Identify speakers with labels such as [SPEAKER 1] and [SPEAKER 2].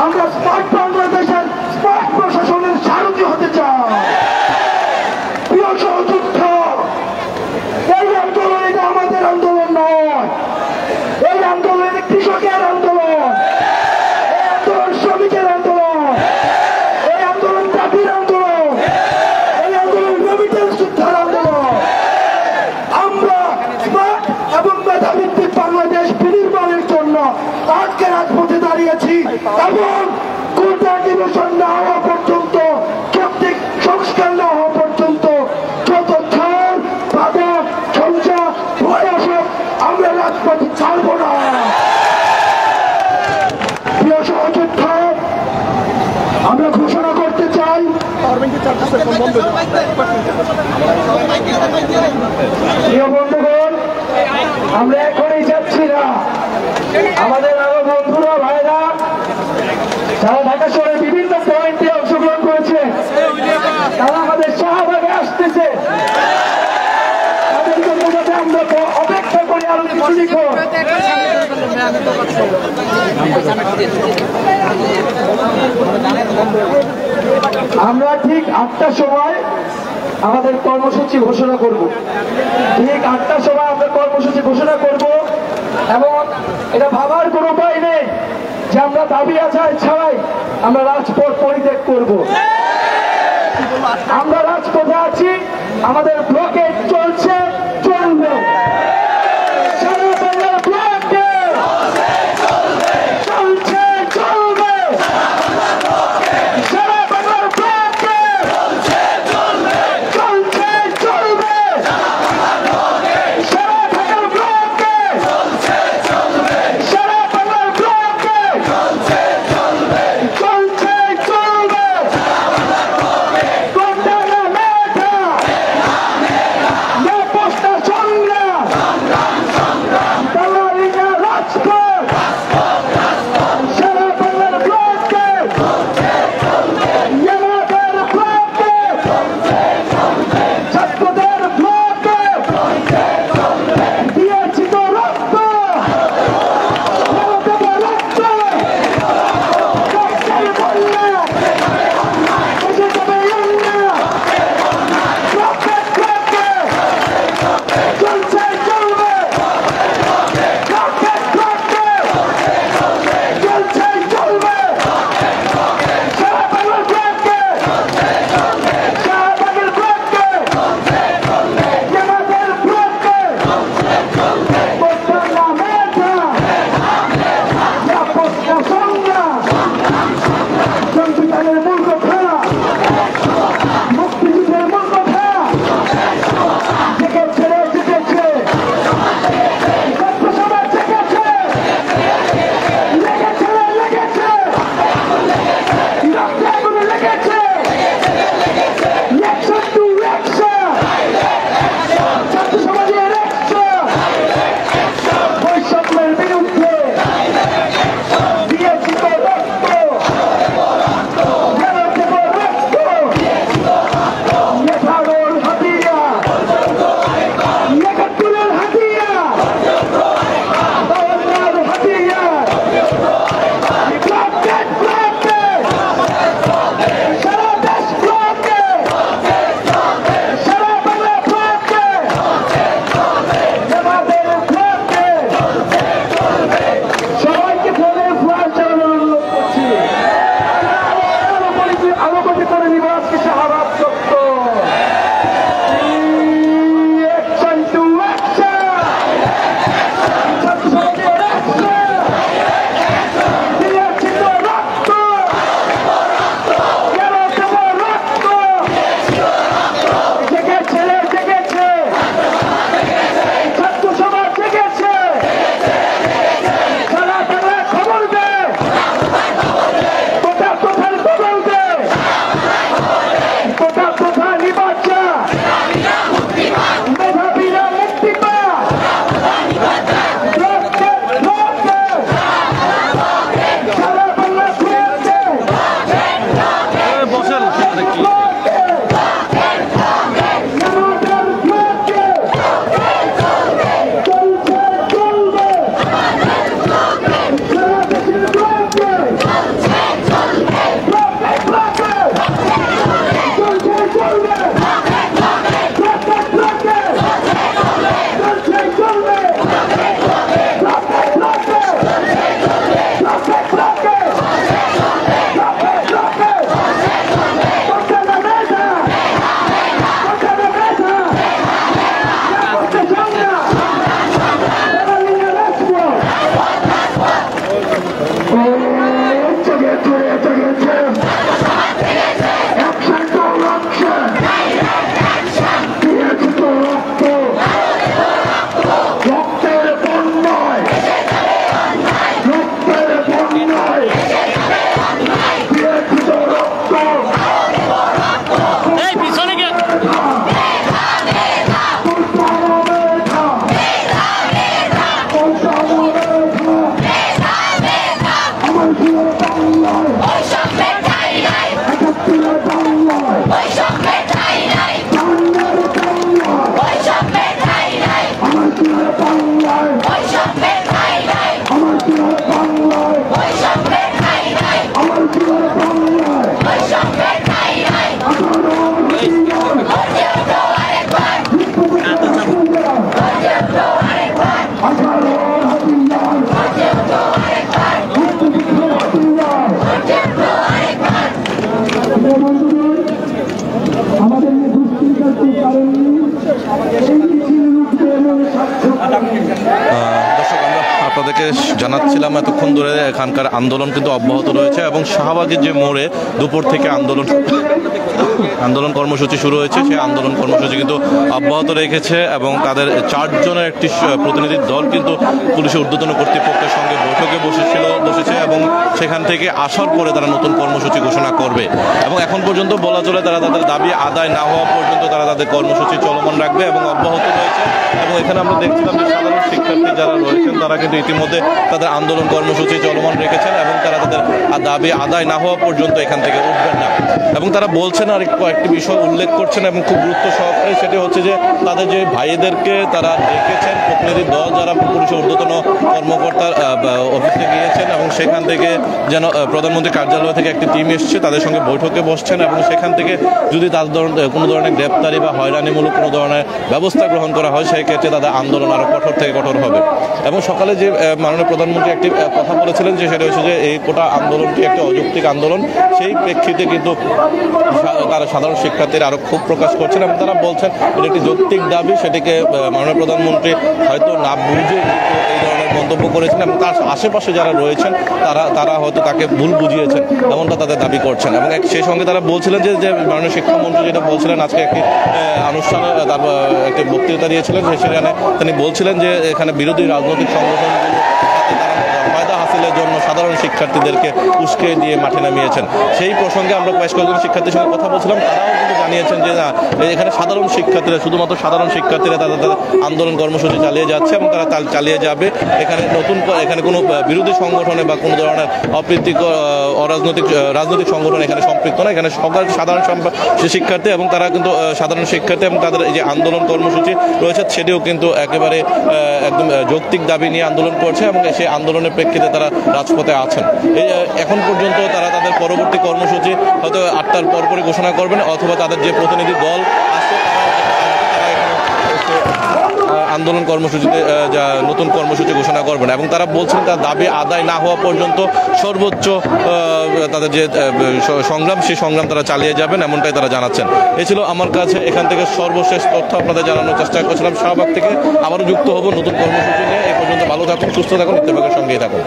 [SPEAKER 1] আমরা স্মার্ট বাংলাদেশের স্মার্ট প্রশাসনের সারথি হতে চাই। প্রিয় সহযোদ্ধা, এই আন্দোলন এটা আমাদের আন্দোলন নয়, এই আন্দোলন কৃষকের আন্দোলন, এই আন্দোলন শ্রমিকের আন্দোলন, এই আন্দোলন জাতির আন্দোলন, এই আন্দোলন রেমিটেন্স যোদ্ধার আন্দোলন। আমরা স্মার্ট এবং মেধাভিত্তিক বাংলাদেশ বিনির্মাণের জন্য আজকে রাজপথে দাঁড়িয়েছি এবং কোটা ডিভিশন না হওয়া পর্যন্ত, যৌক্তিক সংস্কার না হওয়া পর্যন্ত যত ঝড় বাধা ঝঞ্ঝা ভয় আসুক আমরা রাজপথে ছাড়ব না। প্রিয় সহযোদ্ধা, আমরা ঘোষণা করতে চাই, প্রিয় বন্ধুগণ, আমরা এখনই যাচ্ছি না। আমাদের আরো বন্ধুরা ভাইরা যারা ঢাকা শহরের বিভিন্ন পয়েন্টে অংশগ্রহণ করেছে তারা আমাদের শাহবাগে আসতেছে। তাদের জন্য যাতে আমরা অপেক্ষা করি আরো কিছুক্ষণ। আমরা ঠিক 8টার সময় আমাদের কর্মসূচি ঘোষণা করব। ঠিক 8টার সময় আমরা কর্মসূচি ঘোষণা করব এবং এটা ভাবার কোনো উপায় নেই যে আমরা দাবি আদায় ছাড়াই আমরা রাজপথ পরিত্যাগ করব। আমরা রাজপথে আছি, আমাদের ব্লকেট চলছে, চলবে। সারা বাংলার ব্লকে চলছে, চলবে। সারা বাংলার ব্লকে চলছে, চলবে। সারা ঢাকার ব্লকে সারা বাংলার ব্লকে চলছে, চলবে। কোটা না মেধা, না পোস্টার আমাদের
[SPEAKER 2] দর্শক, আমরা আপনাদেরকে জানাচ্ছিলাম এতক্ষণ ধরে এখানকার আন্দোলন কিন্তু অব্যাহত রয়েছে এবং শাহবাগের যে মোড়ে দুপুর থেকে আন্দোলন কর্মসূচি শুরু হয়েছে, সেই আন্দোলন কর্মসূচি কিন্তু অব্যাহত রেখেছে এবং তাদের 4 জনের একটি প্রতিনিধি দল কিন্তু পুলিশের ঊর্ধ্বতন কর্তৃপক্ষের সঙ্গে বৈঠকে বসেছে এবং সেখান থেকে আসার পরে তারা নতুন কর্মসূচি ঘোষণা করবে এবং এখন পর্যন্ত বলা চলে তারা তাদের দাবি আদায় না হওয়া পর্যন্ত তারা তাদের কর্মসূচি চলমান রাখবে এবং অব্যাহত রয়েছে। এবং এখানে আমরা দেখছিলাম যে সাধারণ শিক্ষার্থী যারা রয়েছেন তারা কিন্তু ইতিমধ্যে তাদের আন্দোলন কর্মসূচি চলমান রেখেছেন এবং তারা তাদের দাবি আদায় না হওয়া পর্যন্ত এখান থেকে উঠবেন না। এবং তারা বলছেন আর কয়েকটি বিষয় উল্লেখ করছেন এবং খুব গুরুত্ব সহকারে, সেটি হচ্ছে যে তাদের যে ভাইদেরকে তারা দেখেছেন প্রতিনিধি দল যারা পুলিশের ঊর্ধ্বতন কর্মকর্তার অফিসে গিয়েছেন এবং সেখান থেকে যেন প্রধানমন্ত্রী কার্যালয় থেকে একটি টিম এসছে, তাদের সঙ্গে বৈঠকে বসছেন এবং সেখান থেকে যদি তাদের কোনো ধরনের গ্রেপ্তারি বা হয়রানিমূলক কোনো ধরনের ব্যবস্থা গ্রহণ করা হয় সেই ক্ষেত্রে তাদের আন্দোলন আরও কঠোর থেকে কঠোর হবে। এবং সকালে যে মাননীয় প্রধানমন্ত্রী একটি কথা বলেছিলেন যে সেটা হচ্ছে যে এই কোটা আন্দোলনটি একটি অযৌক্তিক আন্দোলন, সেই প্রেক্ষিতে কিন্তু তারা সাধারণ শিক্ষার্থীরা আরও ক্ষোভ প্রকাশ করছেন এবং তারা বলছেন এটা একটি যৌক্তিক দাবি, সেটিকে মাননীয় প্রধানমন্ত্রী হয়তো না বুঝে এই ধরনের মন্তব্য করেছেন এবং তার আশেপাশে যারা রয়েছেন তারা হয়তো তাকে ভুল বুঝিয়েছেন এমনটা তাদের দাবি করছেন। এবং সেই সঙ্গে তারা বলছিলেন যে মাননীয় শিক্ষামন্ত্রী যেটা বলছিলেন আজকে একটি অনুষ্ঠানে তার একটি বক্তৃতা দিয়েছিলেন, সেখানে তিনি বলছিলেন যে এখানে বিরোধী রাজনৈতিক সংগঠনগুলো ফায়দা হাসিলের জন্য সাধারণ শিক্ষার্থীদেরকে উস্কে দিয়ে মাঠে নামিয়েছেন। সেই প্রসঙ্গে আমরা বেশ কয়েকজন শিক্ষার্থীর সঙ্গে কথা বলছিলাম, তারাও কিন্তু জানিয়েছেন যে না, এখানে সাধারণ শিক্ষার্থীরা শুধুমাত্র সাধারণ শিক্ষার্থীরা তাদের আন্দোলন কর্মসূচি চালিয়ে যাচ্ছে এবং তারা চালিয়ে যাবে। এখানে কোনো বিরোধী সংগঠনে বা কোনো ধরনের রাজনৈতিক সংগঠন এখানে সম্পৃক্ত না, এখানে সাধারণ শিক্ষার্থী এবং তারা কিন্তু সাধারণ শিক্ষার্থী এবং তাদের এই যে আন্দোলন কর্মসূচি রয়েছে সেটিও কিন্তু একেবারে একদম যৌক্তিক দাবি নিয়ে আন্দোলন করছে এবং সেই আন্দোলনের প্রেক্ষিতে তারা রাজপথে আছেন। এখন পর্যন্ত তারা তাদের পরবর্তী কর্মসূচি হয়তো 8টার পরপরই ঘোষণা করবেন অথবা তাদের যে প্রতিনিধি দল আসছে আন্দোলন কর্মসূচিতে নতুন কর্মসূচি ঘোষণা করবেন এবং তারা বলছেন তার দাবি আদায় না হওয়া পর্যন্ত সর্বোচ্চ তাদের যে সংগ্রাম সেই সংগ্রাম তারা চালিয়ে যাবেন, এমনটাই তারা জানাচ্ছেন। এই ছিল আমার কাছে এখান থেকে সর্বশেষ তথ্য আপনাদের জানানোর চেষ্টা করছিলাম। শাহবাগ থেকে আবারও যুক্ত হব নতুন কর্মসূচি নিয়ে। এই পর্যন্ত ভালো থাকুন, সুস্থ থাকুন, ইত্তেফাকের সঙ্গেই থাকুন।